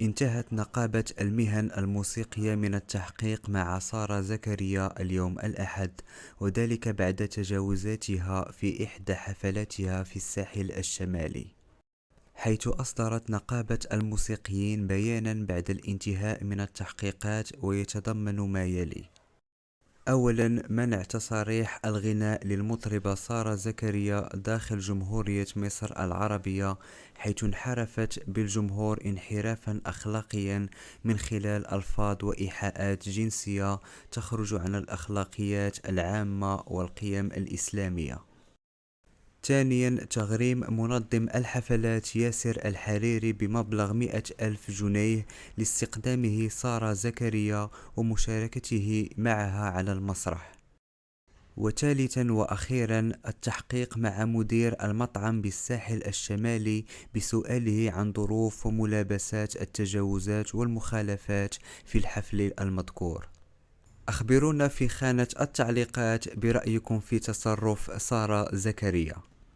انتهت نقابة المهن الموسيقية من التحقيق مع سارة زكريا اليوم الأحد، وذلك بعد تجاوزاتها في إحدى حفلاتها في الساحل الشمالي، حيث أصدرت نقابة الموسيقيين بيانا بعد الانتهاء من التحقيقات ويتضمن ما يلي: أولا، منع تصاريح الغناء للمطربة سارة زكريا داخل جمهورية مصر العربية، حيث انحرفت بالجمهور انحرافا أخلاقيا من خلال ألفاظ وإيحاءات جنسية تخرج عن الأخلاقيات العامة والقيم الإسلامية. ثانيا، تغريم منظم الحفلات ياسر الحريري بمبلغ 100,000 جنيه لاستقدامه سارة زكريا ومشاركته معها على المسرح. وثالثا وأخيرا، التحقيق مع مدير المطعم بالساحل الشمالي بسؤاله عن ظروف وملابسات التجاوزات والمخالفات في الحفل المذكور. أخبرونا في خانة التعليقات برأيكم في تصرف سارة زكريا.